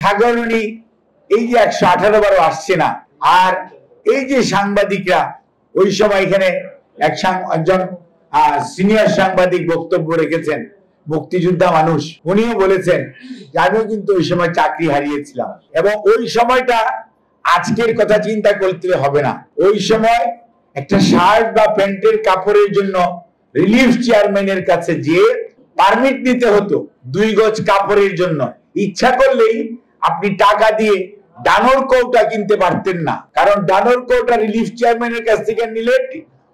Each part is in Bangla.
ঠাকুরানী এই যে 118 বারও আসছে না। আর এই যে সাংবাদিকরা ওই সময় এখানে একজন সিনিয়র সাংবাদিক বক্তব্য রেখেছেন, মুক্তিযোদ্ধা মানুষ, উনিও বলেছেন যে আমিও কিন্তু ওই সময় চাকরি হারিয়েছিলাম এবং ওই সময়টা আজকের কথা চিন্তা করতে হবে না। ওই সময় একটা শার্ট বা প্যান্টের কাপড়ের জন্য রিলিফ চেয়ারম্যানের কাছে যে পারমিট নিতে হতো 2 গজ কাপড়ের জন্য। ইচ্ছা করলেই আপনি টাকা দিয়ে ডানোর কৌটা কিনতে পারতেন না, কারণ ডানোর কৌটা রিলিফ চেয়ারম্যানের কাছ থেকে নিলে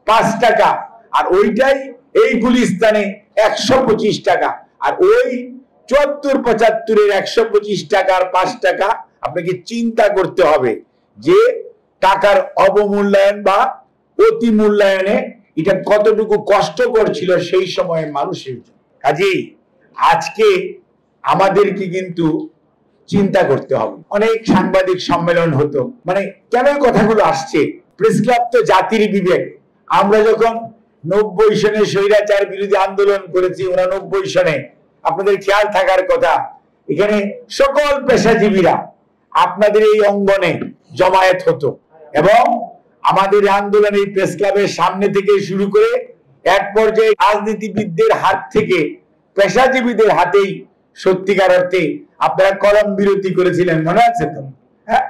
5 টাকা, আর ওইটাই এই গুলিস্তানে 125 টাকা। আর ওই 74-75 125 টাকার 5 টাকা আপনাকে চিন্তা করতে হবে যে টাকার অবমূল্যায়ন বা অতি মূল্যায়নে এটা কতটুকু কষ্টকর ছিল সেই সময়ের মানুষের জন্য। কাজেই আজকে আমাদেরকে কিন্তু চিন্তা করতে হবে। অনেক সাংবাদিক সম্মেলন হতো, মানে কেন কথাগুলো আসছে? প্রেস ক্লাব তো জাতির বিবেক। আমরা যখন 90 সনে স্বৈরাচার বিরোধী আন্দোলন করেছি, 89 সনে, আপনাদের খেয়াল থাকার কথা, এখানে সকল পেশাজীবীরা আপনাদের এই অঙ্গনে জমায়েত হতো এবং আমাদের আন্দোলনের প্রেস ক্লাবের সামনে থেকে শুরু করে এক পর্যায়ে রাজনীতিবিদদের হাত থেকে পেশাজীবীদের হাতেই সত্যিকার অর্থে আপনারা কলম বিরতি করেছিলেন, মনে আছে তো? হ্যাঁ,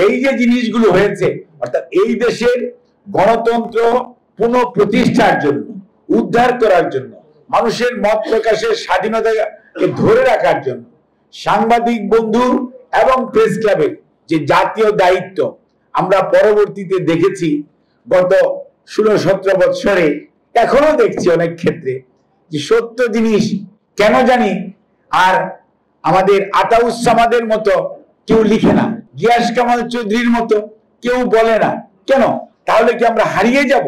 এই যে জিনিসগুলো হয়েছে, অর্থাৎ এই দেশের গণতন্ত্র পুনঃপ্রতিষ্ঠার জন্য, উদ্ধার করার জন্য, মানুষের মত প্রকাশের স্বাধীনতাকে ধরে রাখার জন্য সাংবাদিক বন্ধু এবং প্রেস ক্লাবের যে জাতীয় দায়িত্ব আমরা পরবর্তীতে দেখেছি গত 16-17 বছরে, এখনো দেখছি অনেক ক্ষেত্রে যে সত্য জিনিস কেন জানি আর আমাদের আতাউসামাদের মতো কেউ লিখে না, গিয়াস কামাল চৌধুরীর মতো কেউ বলে না। কেন? তাহলে কি আমরা হারিয়ে যাব?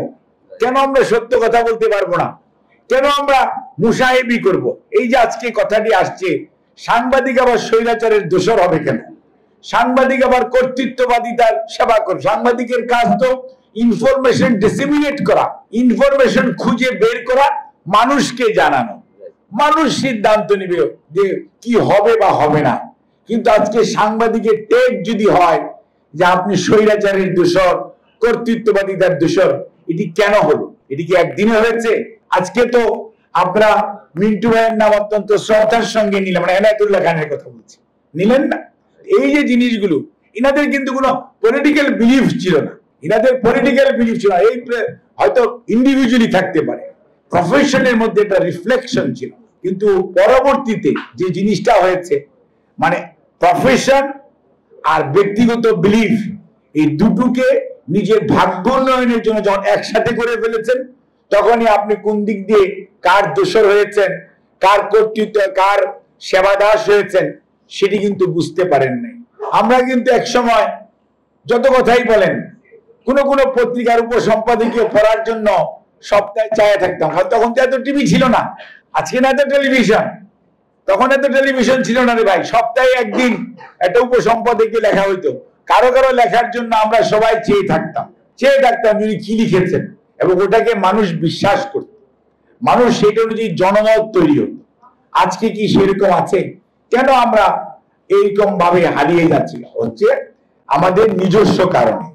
কেন আমরা সত্য কথা বলতে পারবো না? কেন আমরা মুসাহেবি করব? এই যে আজকে কথাটি আসছে, সাংবাদিক আবার স্বৈরাচারের দোষর হবে কেন? সাংবাদিক আবার কর্তৃত্ববাদিতার সেবা করবে? সাংবাদিকের কাজ তো ইনফরমেশন ডিসেমিনেট করা, ইনফরমেশন খুঁজে বের করা, মানুষকে জানানো। মানুষ সিদ্ধান্ত নিবে যে কি হবে বা হবে না। কিন্তু আজকে সাংবাদিকের টেক যদি হয় যে আপনি স্বৈরাচারের দোষর, কর্তৃত্ববাদিতার দোষর, এটি কেন হলো? এটি কি একদিনে হয়েছে? আজকে তো আমরা মিন্টু ভাইয়ের নাম অত্যন্ত শ্রদ্ধার সঙ্গে নিলাম, মানে এনায়েতুল্লাহ খানের কথা বলছি, নিলেন না? এই যে জিনিসগুলো, এনাদের কিন্তু কোনো পলিটিক্যাল বিলিফ ছিল না, এনাদের পলিটিক্যাল বিলিফ ছিল না। এই হয়তো ইন্ডিভিজুয়ালি থাকতে পারে, প্রফেশনের মধ্যে একটা রিফ্লেকশন ছিল। কিন্তু পরবর্তীতে যে জিনিসটা হয়েছে, মানে প্রফেশন আর ব্যক্তিগত বিলিফ, এই দুটোকে নিজের ভাগ্য উন্নয়নের জন্য যখন একসাথে করে ফেলেছেন, তখনই আপনি কোন দিক দিয়ে কার দোষর হয়েছেন, কার কর্তৃত্ব, কার সেবাদাস হয়েছেন, সেটি কিন্তু বুঝতে পারেন নাই। আমরা কিন্তু এক সময় যত কথাই বলেন, কোন কোন পত্রিকার উপসম্পাদকীয় পড়ার জন্য সপ্তাহে চায়ে থাকতাম। তখন তো এত টিভি ছিল না, আজকে না এত টেলিভিশন, তখন এত টেলিভিশন ছিল না রে ভাই। সপ্তাহে একদিন একটা উপসম্পাদকীয় লেখা হইতো, কারো কারো লেখার জন্য আমরা সবাই চেয়ে থাকতাম যিনি কি লিখেছেন, এবং ওটাকে মানুষ বিশ্বাস করত, মানুষ সেটা অনুযায়ী জনমত তৈরি হতো। আজকে কি সেরকম আছে? কেন আমরা এইরকম ভাবে হারিয়ে যাচ্ছি? হচ্ছে আমাদের নিজস্ব কারণে।